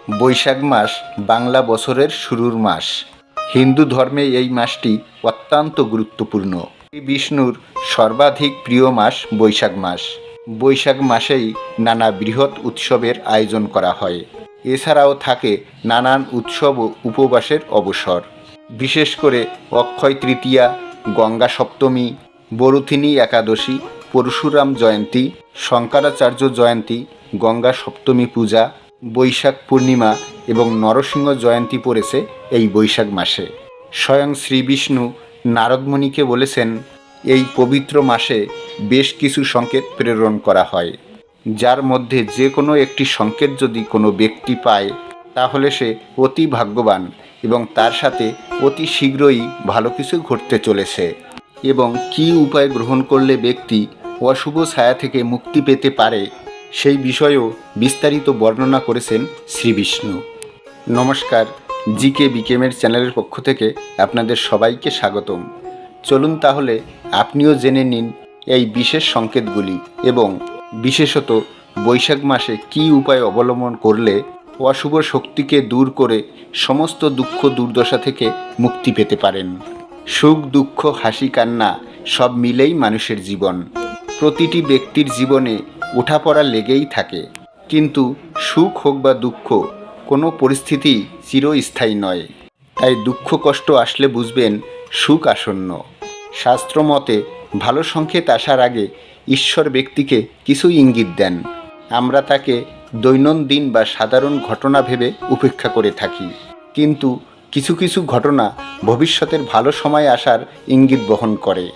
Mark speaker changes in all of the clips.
Speaker 1: বৈশাখ মাস বাংলা বছরের শুরুর মাস। হিন্দু ধর্মে এই মাসটি অত্যন্ত গুরুত্বপূর্ণ। বিষ্ণুর সর্বাধিক প্রিয় মাস বৈশাখ মাস। বৈশাখ মাসেই নানা বৃহৎ উৎসবের আয়োজন করা হয়। এছাড়াও থাকে নানান উৎসব ও উপবাসের অবসর। বিশেষ করে অক্ষয় তৃতীয়া, গঙ্গা সপ্তমী, বরুথিনী একাদশী, পরশুরাম জয়ন্তী, শঙ্করাচার্য জয়ন্তী, গঙ্গা সপ্তমী পূজা, বৈশাখ পূর্ণিমা এবং নরসিংহ জয়ন্তী পড়েছে এই বৈশাখ মাসে। স্বয়ং শ্রীবিষ্ণু নারদমুনিকে বলেছেন, এই পবিত্র মাসে বেশ কিছু সংকেত প্রেরণ করা হয়, যার মধ্যে যে কোনো একটি সংকেত যদি কোনো ব্যক্তি পায় তাহলে সে অতি ভাগ্যবান এবং তার সাথে অতি শীঘ্রই ভালো কিছু ঘটতে চলেছে। এবং কী উপায় গ্রহণ করলে ব্যক্তি অশুভ ছায়া থেকে মুক্তি পেতে পারে সেই বিষয়েও বিস্তারিত বর্ণনা করেছেন শ্রীবিষ্ণু। নমস্কার, জিকে বিকেমের চ্যানেলের পক্ষ থেকে আপনাদের সবাইকে স্বাগতম। চলুন তাহলে আপনিও জেনে নিন এই বিশেষ সংকেতগুলি এবং বিশেষত বৈশাখ মাসে কী উপায় অবলম্বন করলে অশুভ শক্তিকে দূর করে সমস্ত দুঃখ দুর্দশা থেকে মুক্তি পেতে পারেন। সুখ দুঃখ হাসি কান্না সব মিলেই মানুষের জীবন। প্রতিটি ব্যক্তির জীবনে ওঠাপড়া লেগেই থাকে, কিন্তু সুখ হোক বা দুঃখ কোনো পরিস্থিতি চিরস্থায়ী নয়। তাই দুঃখ কষ্ট আসলে বুঝবেন সুখ আসন্ন। শাস্ত্র মতে ভালো সংকেত আসার আগে ঈশ্বর ব্যক্তিকে কিছু ইঙ্গিত দেন। আমরা তাকে দৈনন্দিন বা সাধারণ ঘটনা ভেবে উপেক্ষা করে থাকি, কিন্তু কিছু কিছু ঘটনা ভবিষ্যতের ভালো সময় আসার ইঙ্গিত বহন করে।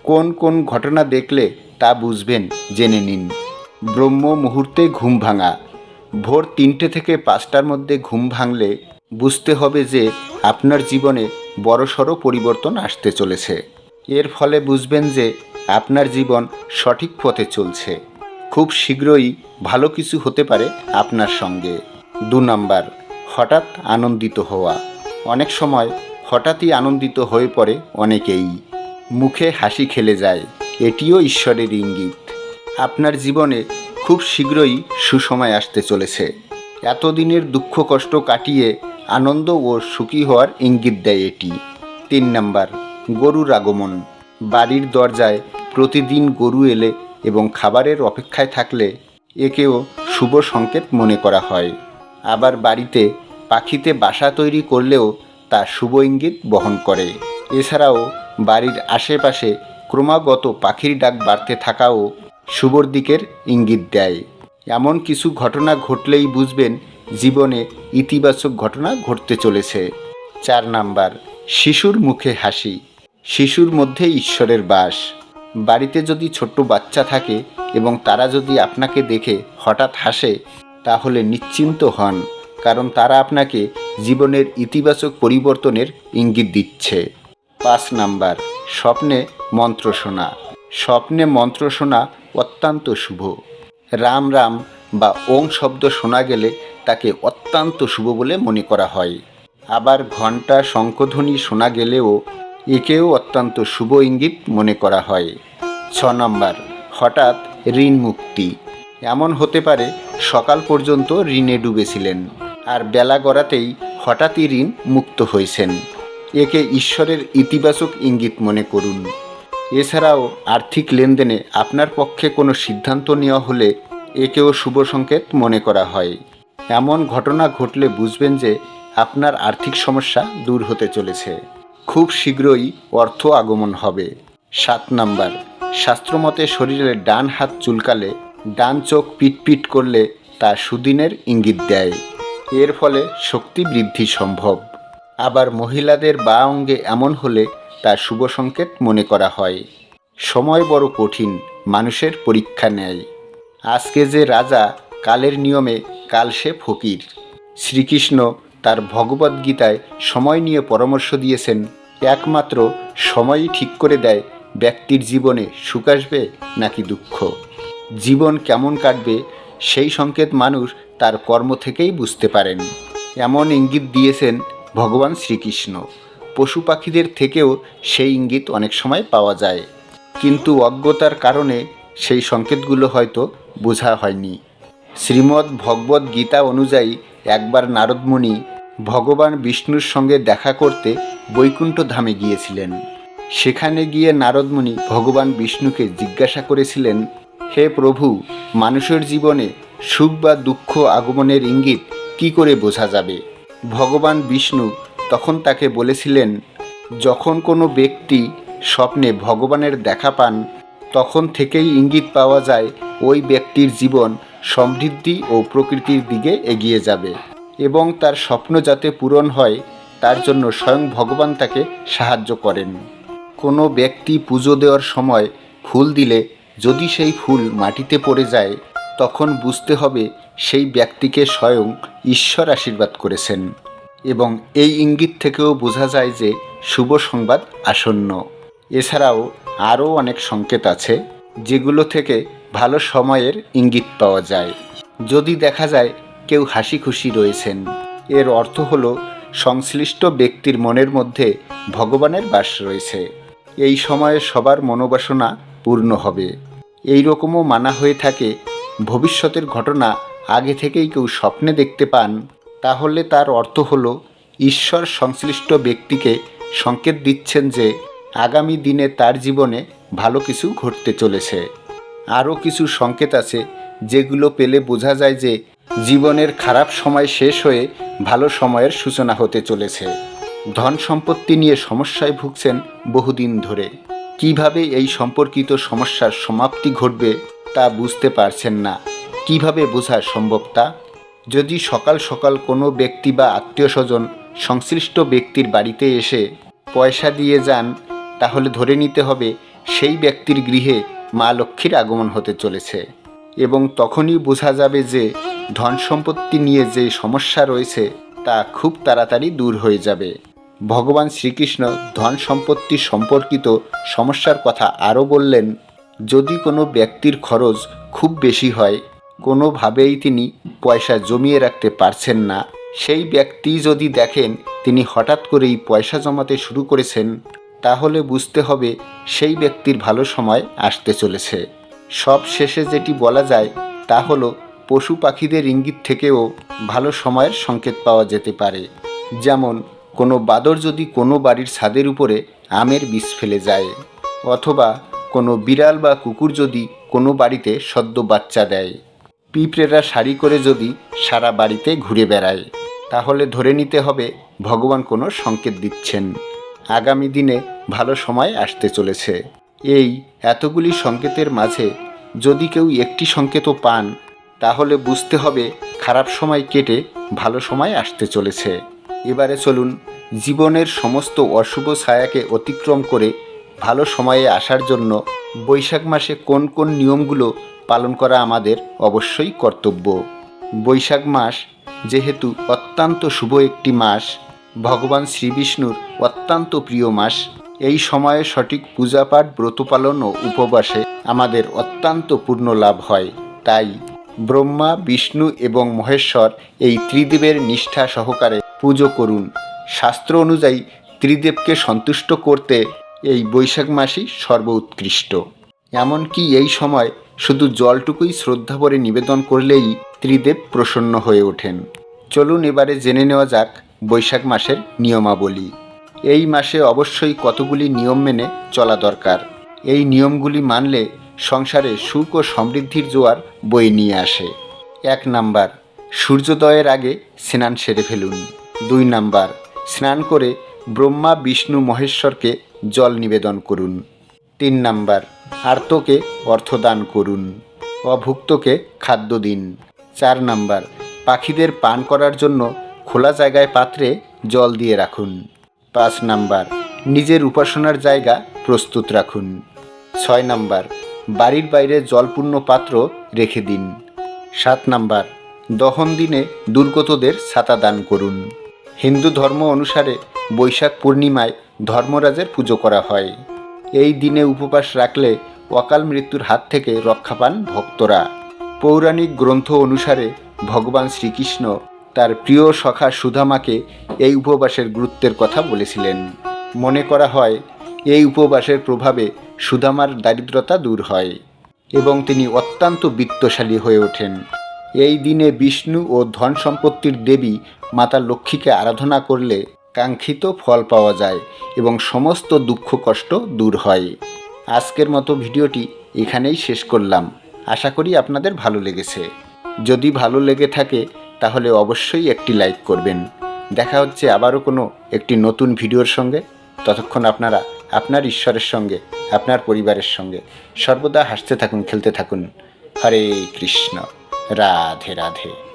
Speaker 1: কোন কোন ঘটনা দেখলে তা বুঝবেন জেনে নিন। ব্রহ্ম মুহূর্তে ঘুম ভাঙা। ভোর 3টে থেকে 5টার মধ্যে ঘুম ভাঙলে বুঝতে হবে যে আপনার জীবনে বড়সড় পরিবর্তন আসতে চলেছে। এর ফলে বুঝবেন যে আপনার জীবন সঠিক পথে চলছে। খুব শীঘ্রই ভালো কিছু হতে পারে আপনার সঙ্গে। 2 নাম্বার, হঠাৎ আনন্দিত হওয়া। অনেক সময় হঠাৎই আনন্দিত হয়ে পড়ে অনেকেই। মুখে হাসি খেলে যায়, এটিও ঈশ্বরের ইঙ্গিত। আপনার জীবনে খুব শীঘ্রই সুসময় আসতে চলেছে। এতদিনের দুঃখ কষ্ট কাটিয়ে আনন্দ ও সুখী হওয়ার ইঙ্গিত দেয় এটি। 3 নাম্বার, গরুর আগমন। বাড়ির দরজায় প্রতিদিন গরু এলে এবং খাবারের অপেক্ষায় থাকলে একেও শুভ সংকেত মনে করা হয়। আবার বাড়িতে পাখিতে বাসা তৈরি করলেও তা শুভ ইঙ্গিত বহন করে। এছাড়াও বাড়ির আশেপাশে ক্রমাগত পাখির ডাক বাড়তে থাকাও শুভর দিকের ইঙ্গিত দেয়। এমন কিছু ঘটনা ঘটলেই বুঝবেন জীবনে ইতিবাচক ঘটনা ঘটতে চলেছে। 4 নাম্বার, শিশুর মুখে হাসি। শিশুর মধ্যে ঈশ্বরের বাস। বাড়িতে যদি ছোট্ট বাচ্চা থাকে এবং তারা যদি আপনাকে দেখে হঠাৎ হাসে তাহলে নিশ্চিন্ত হন, কারণ তারা আপনাকে জীবনের ইতিবাচক পরিবর্তনের ইঙ্গিত দিচ্ছে। 5 নাম্বার, স্বপ্নে মন্ত্র শোনা। স্বপ্নে মন্ত্র শোনা অত্যন্ত শুভ। রাম রাম বা ওং শব্দ শোনা গেলে তাকে অত্যন্ত শুভ বলে মনে করা হয়। আবার ঘণ্টা শঙ্খধ্বনি শোনা গেলেও একেও অত্যন্ত শুভ ইঙ্গিত মনে করা হয়। 6 নাম্বার, হঠাৎ ঋণ মুক্তি। এমন হতে পারে সকাল পর্যন্ত ঋণে ডুবেছিলেন আর বেলা গড়াতেই হঠাৎই ঋণ মুক্ত হয়েছেন। একে ঈশ্বরের ইতিবাচক ইঙ্গিত মনে করুন। এছাড়াও আর্থিক লেনদেনে আপনার পক্ষে কোনো সিদ্ধান্ত নেওয়া হলে একেও শুভ সংকেত মনে করা হয়। এমন ঘটনা ঘটলে বুঝবেন যে আপনার আর্থিক সমস্যা দূর হতে চলেছে। খুব শীঘ্রই অর্থ আগমন হবে। 7 নাম্বার, শাস্ত্রমতে শরীরের ডান হাত চুলকালে, ডান চোখ পিটপিট করলে তা সুদিনের ইঙ্গিত দেয়। এর ফলে শক্তি বৃদ্ধি সম্ভব। আবার মহিলাদের বাঁ অঙ্গে এমন হলে তা শুভ সংকেত মনে করা হয়। সময় বড় কঠিন, মানুষের পরীক্ষা নেয়। আজকে যে রাজা, কালের নিয়মে কাল সে ফকির। শ্রীকৃষ্ণ তার ভগবদ্গীতায় সময় নিয়ে পরামর্শ দিয়েছেন, একমাত্র সময়ই ঠিক করে দেয় ব্যক্তির জীবনে সুখ আসবে নাকি দুঃখ। জীবন কেমন কাটবে সেই সংকেত মানুষ তার কর্ম থেকেই বুঝতে পারেন। এমন ইঙ্গিত দিয়েছেন ভগবান শ্রীকৃষ্ণ। পশু পাখিদের থেকেও সেই ইঙ্গিত অনেক সময় পাওয়া যায়, কিন্তু অজ্ঞতার কারণে সেই সংকেতগুলো হয়তো বোঝা হয়নি। শ্রীমদ্ ভগবদ্ গীতা অনুযায়ী একবার নারদমুনি ভগবান বিষ্ণুর সঙ্গে দেখা করতে বৈকুণ্ঠ ধামে গিয়েছিলেন। সেখানে গিয়ে নারদমুনি ভগবান বিষ্ণুকে জিজ্ঞাসা করেছিলেন, হে প্রভু, মানুষের জীবনে সুখ বা দুঃখ আগমনের ইঙ্গিত কি করে বোঝা যাবে? ভগবান বিষ্ণু তখন তাকে বলেছিলেন, যখন কোনো ব্যক্তি স্বপ্নে ভগবানের দেখা পান তখন থেকেই ইঙ্গিত পাওয়া যায় ওই ব্যক্তির জীবন সমৃদ্ধি ও প্রকৃতির দিকে এগিয়ে যাবে এবং তার স্বপ্ন যাতে পূরণ হয় তার জন্য স্বয়ং ভগবান তাকে সাহায্য করেন। কোনো ব্যক্তি পুজো দেওয়ার সময় ফুল দিলে যদি সেই ফুল মাটিতে পড়ে যায় তখন বুঝতে হবে সেই ব্যক্তিকে স্বয়ং ঈশ্বর আশীর্বাদ করেছেন এবং এই ইঙ্গিত থেকেও বোঝা যায় যে শুভ সংবাদ আসন্ন। এছাড়াও আরও অনেক সংকেত আছে যেগুলো থেকে ভালো সময়ের ইঙ্গিত পাওয়া যায়। যদি দেখা যায় কেউ হাসি খুশি রয়েছেন, এর অর্থ হলো সংশ্লিষ্ট ব্যক্তির মনের মধ্যে ভগবানের বাস রয়েছে। এই সময়ে সবার মনোবাসনা পূর্ণ হবে। এই রকমও মানা হয়ে থাকে, ভবিষ্যতের ঘটনা আগে থেকেই কেউ স্বপ্নে দেখতে পান তাহলে তার অর্থ হলো ঈশ্বর সংশ্লিষ্ট ব্যক্তিকে সংকেত দিচ্ছেন যে আগামী দিনে তার জীবনে ভালো কিছু ঘটতে চলেছে। আরও কিছু সংকেত আছে যেগুলো পেলে বোঝা যায় যে জীবনের খারাপ সময় শেষ হয়ে ভালো সময়ের সূচনা হতে চলেছে। ধন সম্পত্তি নিয়ে সমস্যায় ভুগছেন বহুদিন ধরে, কিভাবে এই সম্পর্কিত সমস্যার সমাপ্তি ঘটবে তা বুঝতে পারছেন না। কিভাবে বোঝা সম্ভব তা? যদি সকাল সকাল কোনো ব্যক্তি বা আত্মীয় স্বজন সংশ্লিষ্ট ব্যক্তির বাড়িতে এসে পয়সা দিয়ে যান তাহলে ধরে নিতে হবে সেই ব্যক্তির গৃহে মা লক্ষ্মীর আগমন হতে চলেছে এবং তখনই বোঝা যাবে যে ধন সম্পত্তি নিয়ে যে সমস্যা রয়েছে তা খুব তাড়াতাড়ি দূর হয়ে যাবে। ভগবান শ্রীকৃষ্ণ ধন সম্পত্তি সম্পর্কিত সমস্যার কথা আরও বললেন, যদি কোনো ব্যক্তির খরচ খুব বেশি হয়, কোনোভাবেই তিনি পয়সা জমিয়ে রাখতে পারছেন না, সেই ব্যক্তি যদি দেখেন তিনি হঠাৎ করেই পয়সা জমাতে শুরু করেছেন তাহলে বুঝতে হবে সেই ব্যক্তির ভালো সময় আসতে চলেছে। সব শেষে যেটি বলা যায় তা হলো পশু পাখিদের ইঙ্গিত থেকেও ভালো সময়ের সংকেত পাওয়া যেতে পারে। যেমন কোনো বাদর যদি কোনো বাড়ির ছাদের উপরে আমের বীজ ফেলে যায়, অথবা কোনো বিড়াল বা কুকুর যদি কোনো বাড়িতে সদ্য বাচ্চা দেয়, পিঁপড়েরা সারি করে যদি সারা বাড়িতে ঘুরে বেড়ায়, তাহলে ধরে নিতে হবে ভগবান কোনো সংকেত দিচ্ছেন আগামী দিনে ভালো সময় আসতে চলেছে। এই এতগুলি সংকেতের মাঝে যদি কেউ একটি সংকেতও পান তাহলে বুঝতে হবে খারাপ সময় কেটে ভালো সময় আসতে চলেছে। এবারে চলুন জীবনের সমস্ত অশুভ ছায়াকে অতিক্রম করে ভালো সময়ে আসার জন্য বৈশাখ মাসে কোন কোন নিয়মগুলো পালন করা আমাদের অবশ্যই কর্তব্য। বৈশাখ মাস যেহেতু অত্যন্ত শুভ একটি মাস, ভগবান শ্রীবিষ্ণুর অত্যন্ত প্রিয় মাস, এই সময়ে সঠিক পূজাপাঠ, ব্রত পালন ও উপবাসে আমাদের অত্যন্ত পূর্ণ লাভ হয়। তাই ব্রহ্মা, বিষ্ণু এবং মহেশ্বর এই ত্রিদেবের নিষ্ঠা সহকারে পুজো করুন। শাস্ত্র অনুযায়ী ত্রিদেবকে সন্তুষ্ট করতে এই বৈশাখ মাসই সর্বোৎকৃষ্ট। এমনকি এই সময় শুধু জলটুকুই শ্রদ্ধা ভরে নিবেদন করলেই ত্রিদেব প্রসন্ন হয়ে ওঠেন। চলুন এবারে জেনে নেওয়া যাক বৈশাখ মাসের নিয়মাবলী। এই মাসে অবশ্যই কতগুলি নিয়ম মেনে চলা দরকার। এই নিয়মগুলি মানলে সংসারে সুখ ও সমৃদ্ধির জোয়ার বয়ে নিয়ে আসে। 1 নাম্বার, সূর্যোদয়ের আগে স্নান সেরে ফেলুন। 2 নাম্বার, স্নান করে ব্রহ্মা, বিষ্ণু, মহেশ্বরকে জল নিবেদন করুন। 3 নাম্বার, আর্তকে অর্থদান করুন, অভুক্তকে খাদ্য দিন। 4 নাম্বার, পাখিদের পান করার জন্য খোলা জায়গায় পাত্রে জল দিয়ে রাখুন। 5 নাম্বার, নিজের উপাসনার জায়গা প্রস্তুত রাখুন। 6 নাম্বার, বাড়ির বাইরে জলপূর্ণ পাত্র রেখে দিন। 7 নাম্বার, দহন দিনে দুর্গতদের ছাতা দান করুন। হিন্দু ধর্ম অনুসারে বৈশাখ পূর্ণিমায় ধর্মরাজের পুজো করা হয়। এই দিনে উপবাস রাখলে অকাল মৃত্যুর হাত থেকে রক্ষা পান ভক্তরা। পৌরাণিক গ্রন্থ অনুসারে ভগবান শ্রীকৃষ্ণ তার প্রিয় সখা সুদামাকে এই উপবাসের গুরুত্বের কথা বলেছিলেন। মনে করা হয় এই উপবাসের প্রভাবে সুদামার দারিদ্রতা দূর হয় এবং তিনি অত্যন্ত বিত্তশালী হয়ে ওঠেন। এই দিনে বিষ্ণু ও ধন সম্পত্তির দেবী মাতা লক্ষ্মীকে আরাধনা করলে কাঙ্ক্ষিত ফল পাওয়া যায় এবং সমস্ত দুঃখ কষ্ট দূর হয়। আজকের মতো ভিডিওটি এখানেই শেষ করলাম। আশা করি আপনাদের ভালো লেগেছে। যদি ভালো লেগে থাকে তাহলে অবশ্যই একটি লাইক করবেন। দেখা হচ্ছে আবারও কোনো একটি নতুন ভিডিওর সঙ্গে। ততক্ষণ আপনারা আপনার ঈশ্বরের সঙ্গে, আপনার পরিবারের সঙ্গে সর্বদা হাসতে থাকুন, খেলতে থাকুন। হরে কৃষ্ণ, রাধে রাধে।